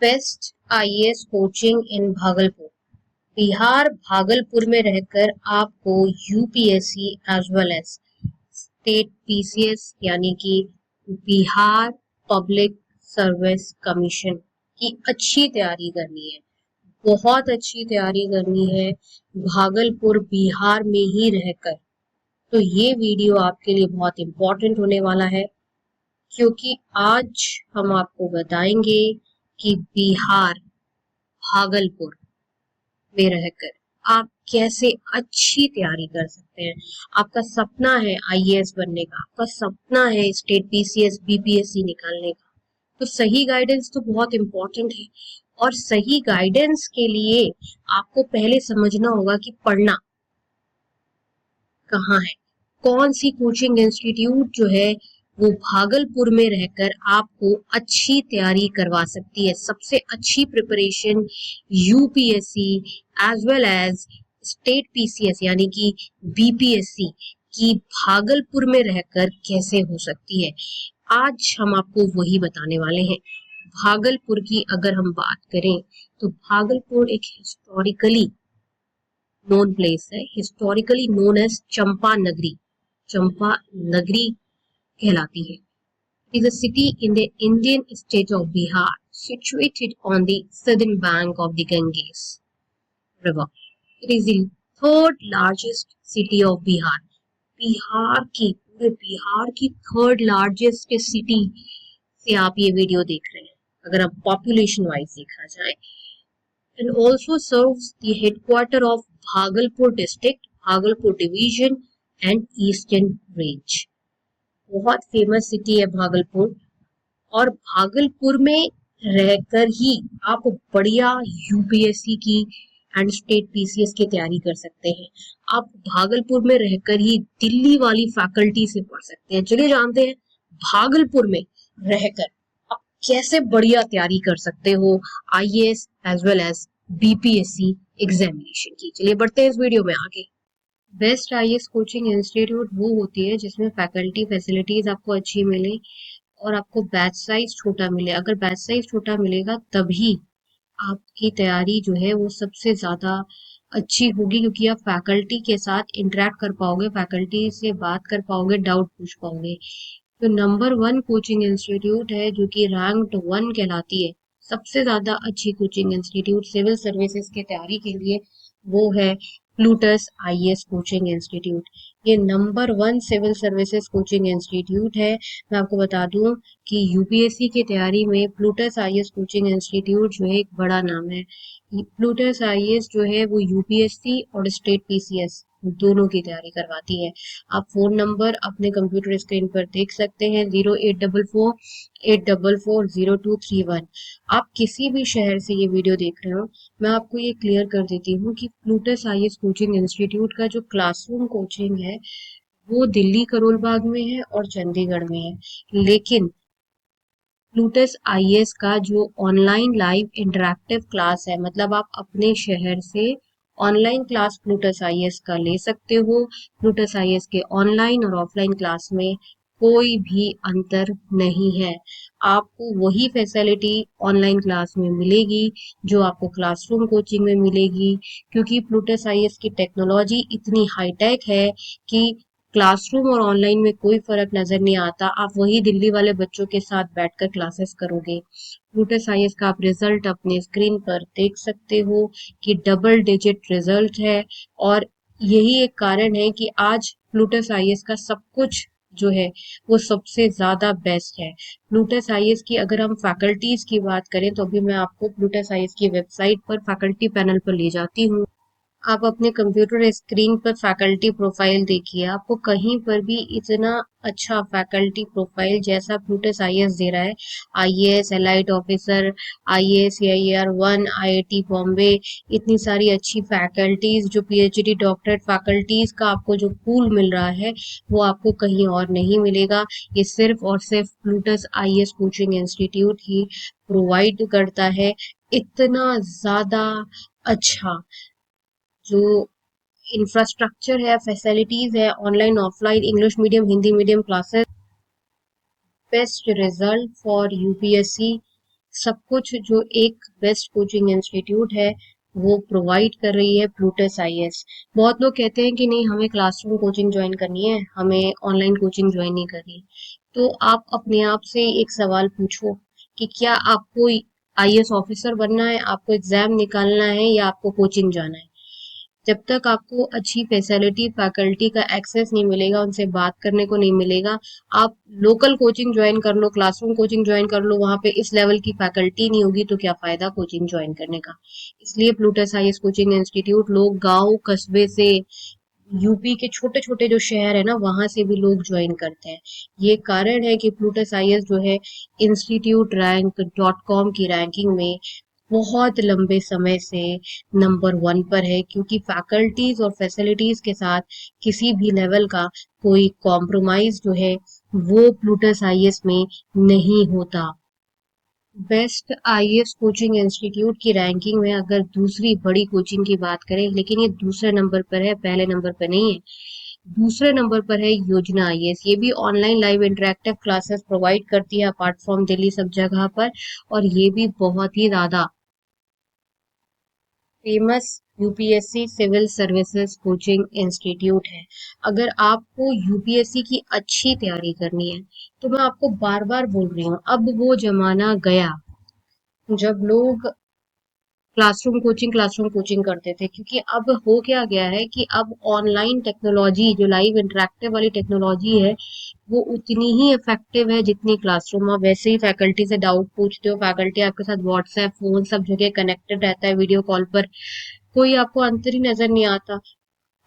Best IAS coaching in Bhagalpur. Bihar Bhagalpur में रहकर आपको UPSC as well as state PCS यानी कि बिहार पब्लिक सर्विस कमीशन की अच्छी तैयारी करनी है, बहुत अच्छी तैयारी करनी है भागलपुर बिहार में ही रहकर। तो ये वीडियो आपके लिए बहुत इम्पोर्टेंट होने वाला है, क्योंकि आज हम आपको बताएंगे कि बिहार भागलपुर में रहकर आप कैसे अच्छी तैयारी कर सकते हैं। आपका सपना है आईएएस बनने का, आपका सपना है स्टेट पीसीएस बीपीएससी निकालने का, तो सही गाइडेंस तो बहुत इम्पोर्टेंट है। और सही गाइडेंस के लिए आपको पहले समझना होगा कि पढ़ना कहाँ है, कौन सी कोचिंग इंस्टीट्यूट जो है वो भागलपुर में रहकर आपको अच्छी तैयारी करवा सकती है। सबसे अच्छी preparation UPSC as well as state PCS यानी कि बीपीएससी की भागलपुर में रहकर कैसे हो सकती है, आज हम आपको वही बताने वाले हैं। भागलपुर की अगर हम बात करें तो भागलपुर एक हिस्टोरिकली नोन प्लेस है, हिस्टोरिकली नोन एज चंपा नगरी, चंपा नगरी कहलाती है। It is a city in the Indian state of Bihar, situated on the southern bank of the Ganges River. It is the third largest city of Bihar. पूरे बिहार की third largest city से आप ये video देख रहे हैं, अगर आप पॉपुलेशन वाइज देखा जाए। And also serves the headquarter of Bhagalpur district, Bhagalpur division and Eastern Range. बहुत फेमस सिटी है भागलपुर, और भागलपुर में रहकर ही आप बढ़िया यूपीएससी की एंड स्टेट पीसीएस की तैयारी कर सकते हैं। आप भागलपुर में रहकर ही दिल्ली वाली फैकल्टी से पढ़ सकते हैं। चलिए जानते हैं भागलपुर में रहकर आप कैसे बढ़िया तैयारी कर सकते हो IAS as well as BPSC examination की। चलिए बढ़ते हैं इस वीडियो में आगे। बेस्ट आईएएस कोचिंग इंस्टीट्यूट वो होती है जिसमें फैकल्टी फैसिलिटीज आपको अच्छी मिले और आपको बैच साइज छोटा मिले। अगर बैच साइज छोटा मिलेगा तभी आपकी तैयारी जो है वो सबसे ज्यादा अच्छी होगी, क्योंकि आप फैकल्टी के साथ इंटरेक्ट कर पाओगे, फैकल्टी से बात कर पाओगे, डाउट पूछ पाओगे। तो नंबर 1 कोचिंग इंस्टीट्यूट है जो कि रैंक्ड 1 कहलाती है, सबसे ज्यादा अच्छी कोचिंग इंस्टीट्यूट सिविल सर्विसेज की तैयारी के लिए, वो है प्लूटस आईएएस कोचिंग इंस्टीट्यूट। ये number 1 civil services coaching institute है। मैं आपको बता दूं कि यूपीएससी की तैयारी में प्लूटस आईएएस कोचिंग इंस्टीट्यूट जो है एक बड़ा नाम है। प्लूटस आईएएस जो है वो यूपीएससी और स्टेट पीसीएस दोनों की तैयारी करवाती है। आप फोन नंबर अपने कंप्यूटर स्क्रीन पर देख सकते हैं 0844-844-0231। आप किसी भी शहर से ये वीडियो देख रहे हो, मैं आपको ये क्लियर कर देती हूँ कि प्लूटस आईएएस कोचिंग इंस्टीट्यूट का जो क्लासरूम कोचिंग है वो दिल्ली करोल बाग में है और चंडीगढ़ में है, लेकिन प्लूटस आईएएस का जो ऑनलाइन लाइव इंटरैक्टिव क्लास है, मतलब आप अपने शहर से ऑनलाइन क्लास प्लूटस आईएएस का ले सकते हो। प्लूटस आईएएस के ऑनलाइन और ऑफलाइन क्लास में कोई भी अंतर नहीं है। आपको वही फैसिलिटी ऑनलाइन क्लास में मिलेगी जो आपको क्लासरूम कोचिंग में मिलेगी, क्योंकि प्लूटस आईएएस की टेक्नोलॉजी इतनी हाईटेक है कि क्लासरूम और ऑनलाइन में कोई फर्क नजर नहीं आता। आप वही दिल्ली वाले बच्चों के साथ बैठकर क्लासेस करोगे। प्लूटस आईएएस का आप रिजल्ट अपने स्क्रीन पर देख सकते हो कि डबल डिजिट रिजल्ट है, और यही एक कारण है कि आज प्लूटस आईएएस का सब कुछ जो है वो सबसे ज्यादा बेस्ट है। प्लूटस आईएएस की अगर हम फैकल्टीज की बात करें तो अभी मैं आपको प्लूटस आईएएस की वेबसाइट पर फैकल्टी पैनल पर ले जाती हूँ। आप अपने कंप्यूटर स्क्रीन पर फैकल्टी प्रोफाइल देखिए, आपको कहीं पर भी इतना अच्छा फैकल्टी प्रोफाइल जैसा प्लूटस आईएएस दे रहा है, IAS allied officer, IAS AIR1, IIT Bombay, इतनी सारी अच्छी फैकल्टीज, जो पीएचडी डॉक्टरेट फैकल्टीज का आपको जो पूल मिल रहा है वो आपको कहीं और नहीं मिलेगा। ये सिर्फ और सिर्फ प्लूटस आईएएस कोचिंग इंस्टीट्यूट ही प्रोवाइड करता है। इतना ज्यादा अच्छा जो इंफ्रास्ट्रक्चर है, फैसिलिटीज है, online offline English medium Hindi medium classes, best result for UPSC सब कुछ जो एक बेस्ट कोचिंग इंस्टीट्यूट है वो प्रोवाइड कर रही है प्लूटस आईएएस। बहुत लोग कहते हैं कि नहीं हमें क्लासरूम कोचिंग ज्वाइन करनी है, हमें ऑनलाइन कोचिंग ज्वाइन नहीं करनी। तो आप अपने आप से एक सवाल पूछो कि क्या आपको आईएएस ऑफिसर बनना है, आपको एग्जाम निकालना है या आपको कोचिंग जाना है। जब तक आपको अच्छी फैसिलिटी फैकल्टी का एक्सेस नहीं मिलेगा, उनसे बात करने को नहीं मिलेगा, आप लोकल कोचिंग ज्वाइन कर लो, क्लासरूम कोचिंग ज्वाइन कर लो, वहां पे इस लेवल की फैकल्टी नहीं होगी तो क्या फायदा कोचिंग ज्वाइन करने का। इसलिए प्लूटस आईएएस कोचिंग इंस्टीट्यूट लोग गांव कस्बे से, यूपी के छोटे छोटे जो शहर है ना वहां से भी लोग ज्वाइन करते हैं। ये कारण है कि प्लूटस आईएएस जो है इंस्टीट्यूट रैंक डॉट कॉम की रैंकिंग में बहुत लंबे समय से नंबर 1 पर है, क्योंकि फैकल्टीज और फैसिलिटीज के साथ किसी भी लेवल का कोई कॉम्प्रोमाइज जो है वो प्लूटस आईएएस में नहीं होता। बेस्ट आईएएस कोचिंग इंस्टीट्यूट की रैंकिंग में अगर दूसरी बड़ी कोचिंग की बात करें, लेकिन ये दूसरे नंबर पर है, पहले नंबर पर नहीं है। दूसरे नंबर पर है योजना आईएएस। ये भी online live interactive classes provide करती है अपार्ट फ्रॉम दिल्ली सब जगह पर, और ये भी बहुत ही ज्यादा famous UPSC civil services coaching institute है। अगर आपको यूपीएससी की अच्छी तैयारी करनी है तो मैं आपको बार बार बोल रही हूँ, अब वो जमाना गया जब लोग क्लासरूम कोचिंग करते थे, क्योंकि अब हो क्या गया है कि अब ऑनलाइन टेक्नोलॉजी जो लाइव इंटरेक्टिव वाली टेक्नोलॉजी है वो उतनी ही इफेक्टिव है जितनी क्लासरूम। आप वैसे ही फैकल्टी से डाउट पूछते हो, फैकल्टी आपके साथ व्हाट्सएप फोन सब जगह कनेक्टेड रहता है, वीडियो कॉल पर कोई आपको अंतर ही नजर नहीं आता।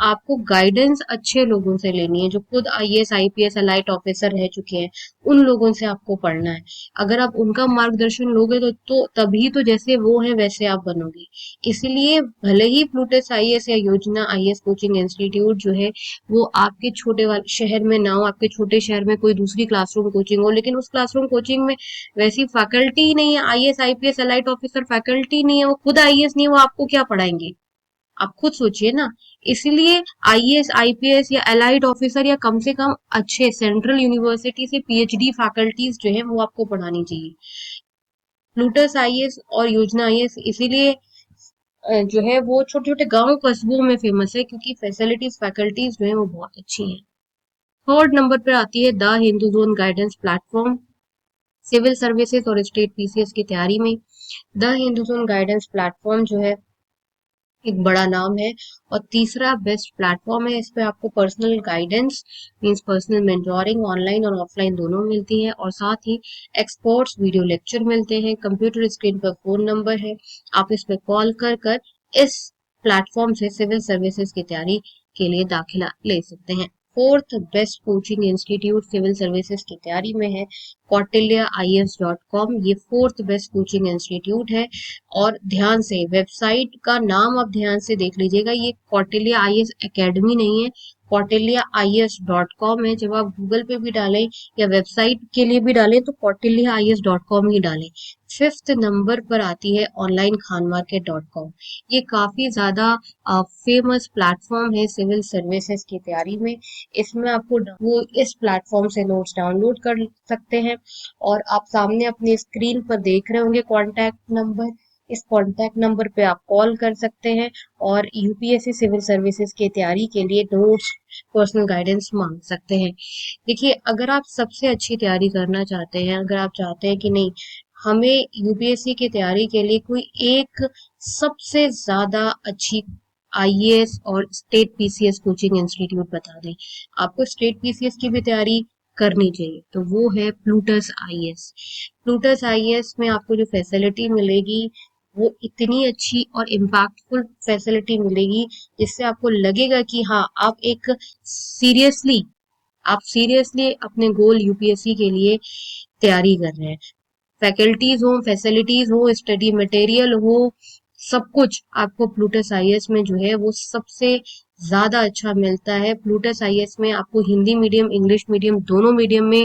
आपको गाइडेंस अच्छे लोगों से लेनी है जो खुद आईएएस आईपीएस अलाइट ऑफिसर रह चुके हैं, उन लोगों से आपको पढ़ना है। अगर आप उनका मार्गदर्शन लोगे तो तभी तो जैसे वो है वैसे आप बनोगे। इसलिए भले ही प्लूटस आईएएस या योजना आईएएस कोचिंग इंस्टीट्यूट जो है वो आपके छोटे वाले शहर में ना हो, आपके छोटे शहर में कोई दूसरी क्लासरूम कोचिंग हो, लेकिन उस क्लासरूम कोचिंग में वैसी फैकल्टी ही नहीं है, IAS IPS elite officer faculty नहीं है, वो खुद आईएएस नहीं है, वो आपको क्या पढ़ाएंगे। आप खुद सोचिए ना। इसलिए आईएएस आईपीएस या एलाइड ऑफिसर या कम से कम अच्छे सेंट्रल यूनिवर्सिटी से पीएचडी फैकल्टीज जो है वो आपको पढ़ानी चाहिए। प्लूटस आईएएस और योजना आईएएस इसीलिए जो है वो छोटे छोटे गांव कस्बों में फेमस है, क्योंकि फैसिलिटीज फैकल्टीज जो है वो बहुत अच्छी हैं। थर्ड नंबर पर आती है the Hindu zone guidance platform. Civil services और स्टेट पीसीएस की तैयारी में the Hindu zone guidance platform जो है एक बड़ा नाम है और तीसरा बेस्ट प्लेटफॉर्म है। इस पे आपको personal guidance means personal mentoring online और ऑफलाइन दोनों मिलती है, और साथ ही एक्सपर्ट्स वीडियो लेक्चर मिलते हैं। कंप्यूटर स्क्रीन पर फोन नंबर है, आप इस पे कॉल कर कर इस प्लेटफॉर्म से सिविल सर्विसेज की तैयारी के लिए दाखिला ले सकते हैं। Fourth best coaching institute civil services की तैयारी में है कौटिल्य IAS.com। ये फोर्थ बेस्ट कोचिंग इंस्टीट्यूट है, और ध्यान से वेबसाइट का नाम आप ध्यान से देख लीजिएगा, ये कौटिल्य आईएएस एकेडमी नहीं है, कौटिल्य IAS.com है। जब आप गूगल पे भी डालें या वेबसाइट के लिए भी डालें तो कौटिल्य IAS.com ही डालें। फिफ्थ नंबर पर आती है ऑनलाइन खानमार्केट.com। ये काफी ज्यादा फेमस प्लेटफॉर्म है सिविल सर्विसेज की तैयारी में। इसमें आपको वो इस प्लेटफॉर्म से नोट्स डाउनलोड कर सकते हैं, और आप सामने अपनी स्क्रीन पर देख रहे होंगे कॉन्टैक्ट नंबर, इस कॉन्टैक्ट नंबर पे आप कॉल कर सकते हैं और यूपीएससी सिविल सर्विसेज की तैयारी के लिए नोट्स पर्सनल गाइडेंस मांग सकते हैं। देखिए, अगर आप सबसे अच्छी तैयारी करना चाहते हैं, अगर आप चाहते हैं कि नहीं हमें यूपीएससी की तैयारी के लिए कोई एक सबसे ज्यादा अच्छी आईएएस और स्टेट पीसीएस कोचिंग इंस्टीट्यूट बता दें, आपको स्टेट पीसीएस की भी तैयारी करनी चाहिए, तो वो है प्लूटस आईएएस। प्लूटस आईएएस में आपको जो फैसिलिटी मिलेगी वो इतनी अच्छी और इम्पैक्टफुल फैसिलिटी मिलेगी जिससे आपको लगेगा कि हाँ आप सीरियसली अपने गोल यूपीएससी के लिए तैयारी कर रहे हैं। फैकल्टीज हो, फैसिलिटीज हो, स्टडी मटेरियल हो, सब कुछ आपको प्लूटस आईएएस में जो है वो सबसे ज्यादा अच्छा मिलता है। प्लूटस आईएएस में आपको हिंदी मीडियम इंग्लिश मीडियम दोनों मीडियम में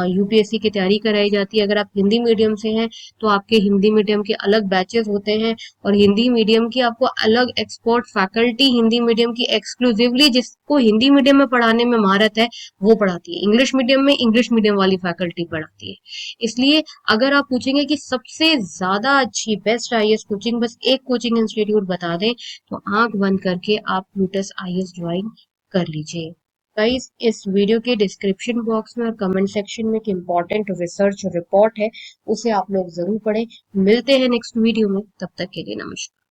यूपीएससी की तैयारी कराई जाती है। अगर आप हिंदी मीडियम से हैं तो आपके हिंदी मीडियम के अलग बैचेस होते हैं और हिंदी मीडियम की आपको अलग एक्सपर्ट फैकल्टी हिंदी मीडियम की एक्सक्लूसिवली जिसको हिंदी मीडियम में पढ़ाने में महारत है वो पढ़ाती है। इंग्लिश मीडियम में इंग्लिश मीडियम वाली फैकल्टी पढ़ाती है। इसलिए अगर आप पूछेंगे कि सबसे ज्यादा अच्छी बेस्ट आईएएस कोचिंग, बस एक कोचिंग इंस्टीट्यूट बता दें तो आंख बंद करके आप प्लूटस आईएएस ज्वाइन कर लीजिए। गाइस, इस वीडियो के डिस्क्रिप्शन बॉक्स में और कमेंट सेक्शन में एक इम्पॉर्टेंट रिसर्च रिपोर्ट है, उसे आप लोग जरूर पढ़ें। मिलते हैं नेक्स्ट वीडियो में, तब तक के लिए नमस्कार।